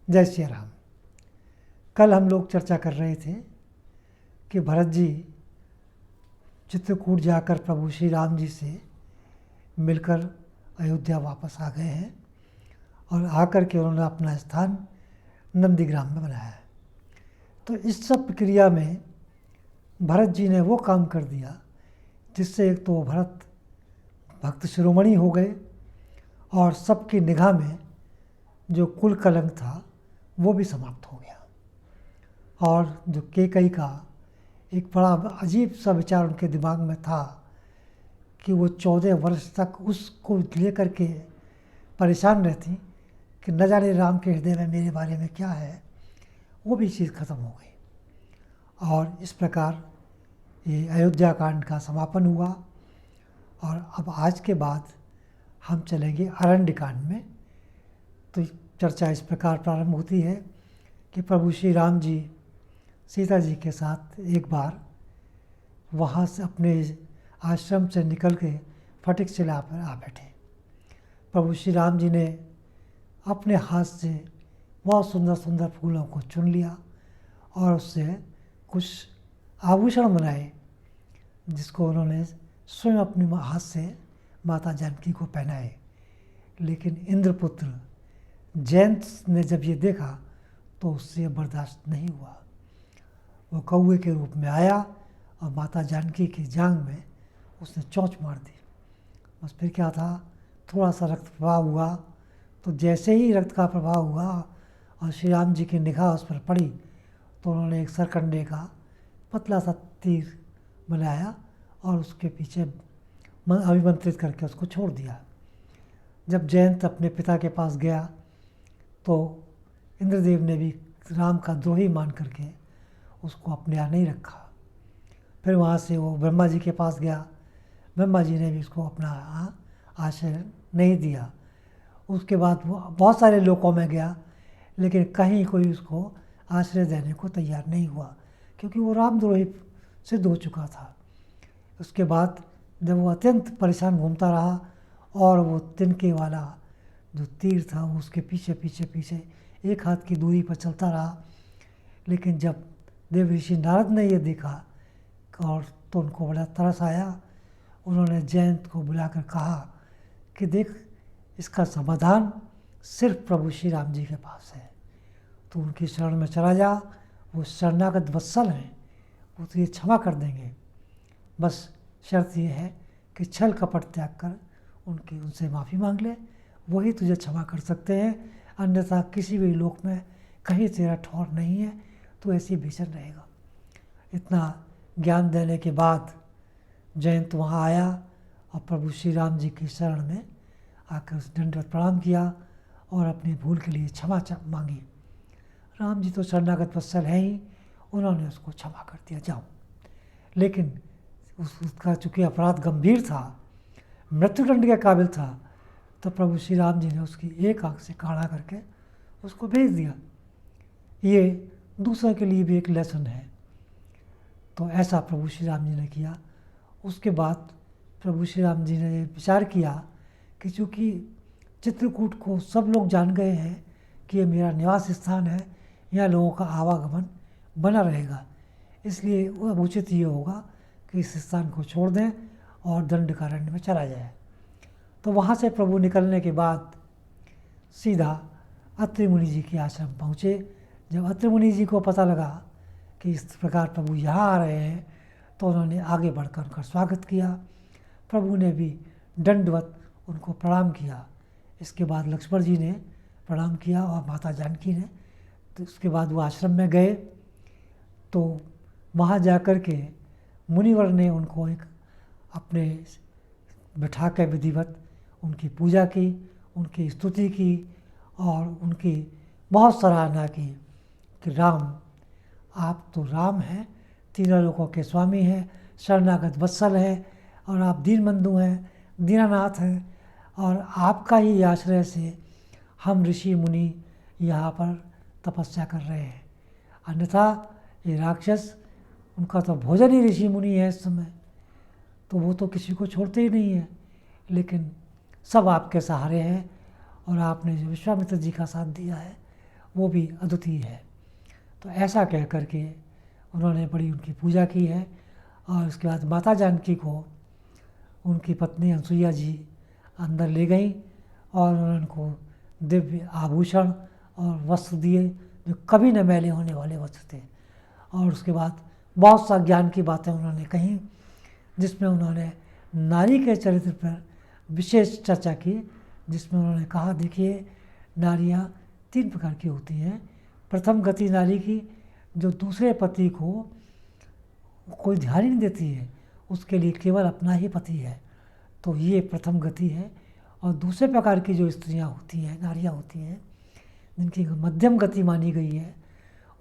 जय श्री राम। कल हम लोग चर्चा कर रहे थे कि भरत जी चित्रकूट जाकर प्रभु श्री राम जी से मिलकर अयोध्या वापस आ गए हैं और आकर के उन्होंने अपना स्थान नंदीग्राम में बनाया है। तो इस सब प्रक्रिया में भरत जी ने वो काम कर दिया जिससे एक तो भरत भक्त शिरोमणि हो गए और सबकी निगाह में जो कुल कलंक था वो भी समाप्त हो गया। और जो कैकेयी का एक बड़ा अजीब सा विचार उनके दिमाग में था कि वो 14 वर्ष तक उसको लेकर के परेशान रहती कि न जाने राम के हृदय में मेरे बारे में क्या है, वो भी चीज़ ख़त्म हो गई। और इस प्रकार ये अयोध्या कांड का समापन हुआ। और अब आज के बाद हम चलेंगे अरण्य कांड में। तो चर्चा इस प्रकार प्रारंभ होती है कि प्रभु श्री राम जी सीता जी के साथ एक बार वहाँ से अपने आश्रम से निकल के फटिक शिला पर आ बैठे। प्रभु श्री राम जी ने अपने हाथ से बहुत सुंदर सुंदर फूलों को चुन लिया और उससे कुछ आभूषण बनाए जिसको उन्होंने स्वयं अपने हाथ से माता जानकी को पहनाए। लेकिन इंद्रपुत्र जयंत ने जब ये देखा तो उससे बर्दाश्त नहीं हुआ। वो कौवे के रूप में आया और माता जानकी की जांघ में उसने चोंच मार दी। बस फिर क्या था, थोड़ा सा रक्त प्रवाह हुआ। तो जैसे ही रक्त का प्रवाह हुआ और श्री राम जी की निगाह उस पर पड़ी तो उन्होंने एक सरकंडे का पतला सा तीर बनाया और उसके पीछे अभिमंत्रित करके उसको छोड़ दिया। जब जयंत अपने पिता के पास गया तो इंद्रदेव ने भी राम का द्रोही मान करके उसको अपने यहाँ नहीं रखा। फिर वहाँ से वो ब्रह्मा जी के पास गया, ब्रह्मा जी ने भी उसको अपना आश्रय नहीं दिया। उसके बाद वो बहुत सारे लोकों में गया लेकिन कहीं कोई उसको आश्रय देने को तैयार नहीं हुआ क्योंकि वो रामद्रोही सिद्ध हो चुका था। उसके बाद जब वो अत्यंत परेशान घूमता रहा और वो तिनके वाला जो तीर था वो उसके पीछे पीछे पीछे एक हाथ की दूरी पर चलता रहा। लेकिन जब देव ऋषि नारद ने ये देखा और तो उनको बड़ा तरस आया। उन्होंने जयंत को बुलाकर कहा कि देख, इसका समाधान सिर्फ प्रभु श्री राम जी के पास है, तो उनकी शरण में चला जा। वो शरणागत वत्सल हैं, वो तो ये क्षमा कर देंगे। बस शर्त ये है कि छल कपट त्याग कर उनसे माफ़ी मांग ले, वही तुझे क्षमा कर सकते हैं। अन्यथा किसी भी लोक में कहीं तेरा ठौर नहीं है, तो ऐसे ही भीषण रहेगा। इतना ज्ञान देने के बाद जयंत वहाँ आया और प्रभु श्री राम जी की शरण में आकर उस दंडवत प्रणाम किया और अपनी भूल के लिए क्षमा मांगी। राम जी तो शरणागत वत्सल हैं ही, उन्होंने उसको क्षमा कर दिया, जाओ। लेकिन उसका चूँकि अपराध गंभीर था, मृत्युदंड के काबिल था, तो प्रभु श्री राम जी ने उसकी एक आंख से काढ़ा करके उसको भेज दिया। ये दूसरों के लिए भी एक लेसन है। तो ऐसा प्रभु श्री राम जी ने किया। उसके बाद प्रभु श्री राम जी ने विचार किया कि चूँकि चित्रकूट को सब लोग जान गए हैं कि ये मेरा निवास स्थान है, यहाँ लोगों का आवागमन बना रहेगा, इसलिए अब उचित ये होगा कि इस स्थान को छोड़ दें और दंडकारण्य में चला जाए। तो वहाँ से प्रभु निकलने के बाद सीधा अत्रि मुनि जी के आश्रम पहुँचे। जब अत्रि मुनि जी को पता लगा कि इस प्रकार प्रभु यहाँ आ रहे हैं तो उन्होंने आगे बढ़कर उनका स्वागत किया। प्रभु ने भी दंडवत उनको प्रणाम किया। इसके बाद लक्ष्मण जी ने प्रणाम किया और माता जानकी ने। तो उसके बाद वो आश्रम में गए तो वहाँ जाकर के मुनिवर ने उनको एक अपने बैठा के विधिवत उनकी पूजा की, उनकी स्तुति की और उनकी बहुत सराहना की कि राम, आप तो राम हैं, तीनों लोकों के स्वामी हैं, शरणागत वत्सल हैं और आप दीनबंधु हैं, दीनानाथ हैं, और आपका ही आश्रय से हम ऋषि मुनि यहाँ पर तपस्या कर रहे हैं। अन्यथा ये राक्षस, उनका तो भोजन ही ऋषि मुनि है इस समय, तो वो तो किसी को छोड़ते ही नहीं है। लेकिन सब आपके सहारे हैं और आपने जो विश्वामित्र जी का साथ दिया है वो भी अद्वितीय है। तो ऐसा कह कर के उन्होंने बड़ी उनकी पूजा की है। और उसके बाद माता जानकी को उनकी पत्नी अनसुईया जी अंदर ले गई और उन्होंने उनको दिव्य आभूषण और वस्त्र दिए जो कभी न मैले होने वाले वस्त्र थे। और उसके बाद बहुत सा ज्ञान की बातें उन्होंने कहीं, जिसमें उन्होंने नारी के चरित्र पर विशेष चर्चा की, जिसमें उन्होंने कहा देखिए नारियां 3 प्रकार की होती हैं। प्रथम गति नारी की जो दूसरे पति को कोई ध्यान ही नहीं देती है, उसके लिए केवल अपना ही पति है, तो ये प्रथम गति है। और दूसरे प्रकार की जो स्त्रियां होती हैं, नारियां होती हैं, जिनकी मध्यम गति मानी गई है,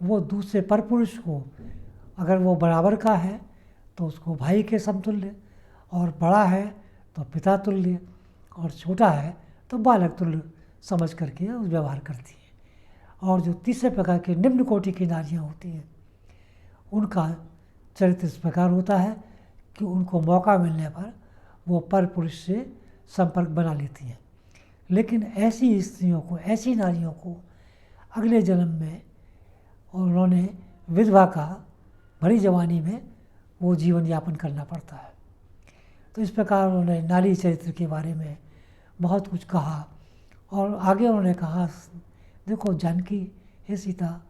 वो दूसरे परपुरुष को अगर वो बराबर का है तो उसको भाई के समतुल्य, और बड़ा है तो पिता तुल्य, और छोटा है तो बालक तुल्य समझ करके व्यवहार करती है। और जो तीसरे प्रकार के निम्न कोटि की नारियां होती हैं, उनका चरित्र इस प्रकार होता है कि उनको मौका मिलने पर वो पर पुरुष से संपर्क बना लेती हैं। लेकिन ऐसी स्त्रियों को, ऐसी नारियों को अगले जन्म में उन्होंने विधवा का भरी जवानी में वो जीवन यापन करना पड़ता है। तो इस प्रकार उन्होंने नारी चरित्र के बारे में बहुत कुछ कहा। और आगे उन्होंने कहा देखो जानकी, हे सीता,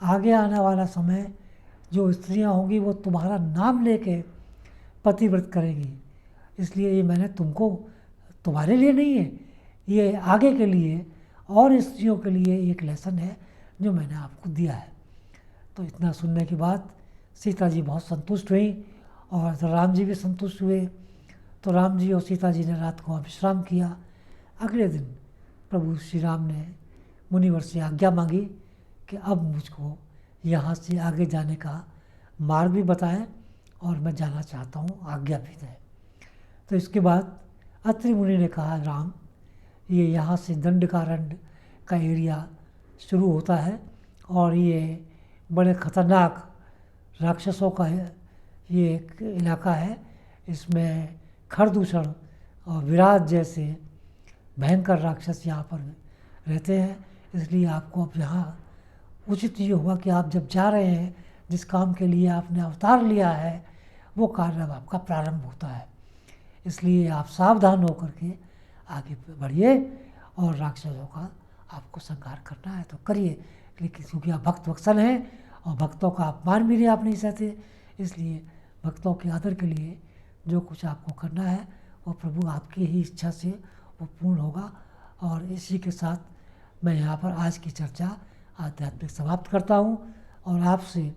आगे आने वाला समय जो स्त्रियां होंगी वो तुम्हारा नाम लेके पतिव्रत करेंगी, इसलिए ये मैंने तुमको, तुम्हारे लिए नहीं है, ये आगे के लिए और स्त्रियों के लिए एक लेसन है जो मैंने आपको दिया है। तो इतना सुनने के बाद सीता जी बहुत संतुष्ट हुई और राम जी भी संतुष्ट हुए। तो राम जी और सीता जी ने रात को विश्राम किया। अगले दिन प्रभु श्री राम ने मुनिवर से आज्ञा मांगी कि अब मुझको यहाँ से आगे जाने का मार्ग भी बताएं और मैं जाना चाहता हूँ, आज्ञा भी दें। तो इसके बाद अत्रि मुनि ने कहा राम, ये यहाँ से दंडकारण्य का एरिया शुरू होता है और ये बड़े खतरनाक राक्षसों का है, ये एक इलाका है, इसमें खरदूषण और विराट जैसे भयंकर राक्षस यहाँ पर रहते हैं। इसलिए आपको अब यहाँ उचित ये हुआ कि आप जब जा रहे हैं, जिस काम के लिए आपने अवतार लिया है, वो कार्य अब आपका प्रारंभ होता है। इसलिए आप सावधान होकर के आगे बढ़िए और राक्षसों का आपको संहार करना है तो करिए। लेकिन क्योंकि आप भक्त वत्सल हैं और भक्तों का अपमान भी आप नहीं सहते, इसलिए भक्तों के आदर के लिए जो कुछ आपको करना है वो प्रभु आपकी ही इच्छा से वो पूर्ण होगा। और इसी के साथ मैं यहाँ पर आज की चर्चा आध्यात्मिक समाप्त करता हूँ और आपसे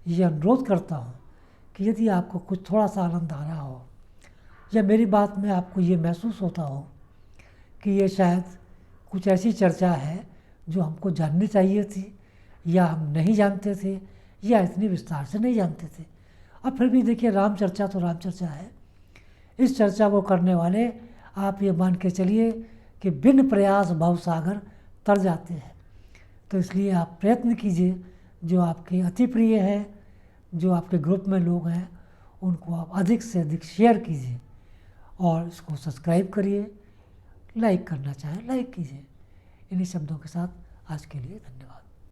ये अनुरोध करता हूँ कि यदि आपको कुछ थोड़ा सा आनंद आ रहा हो या मेरी बात में आपको ये महसूस होता हो कि ये शायद कुछ ऐसी चर्चा है जो हमको जाननी चाहिए थी या हम नहीं जानते थे या इतनी विस्तार से नहीं जानते थे, और फिर भी देखिए राम चर्चा तो राम चर्चा है। इस चर्चा को करने वाले आप ये मान के चलिए कि बिन प्रयास भवसागर तर जाते हैं। तो इसलिए आप प्रयत्न कीजिए, जो आपके अति प्रिय हैं, जो आपके ग्रुप में लोग हैं, उनको आप अधिक से अधिक शेयर कीजिए और इसको सब्सक्राइब करिए, लाइक करना चाहें लाइक कीजिए। इन्हीं शब्दों के साथ आज के लिए धन्यवाद।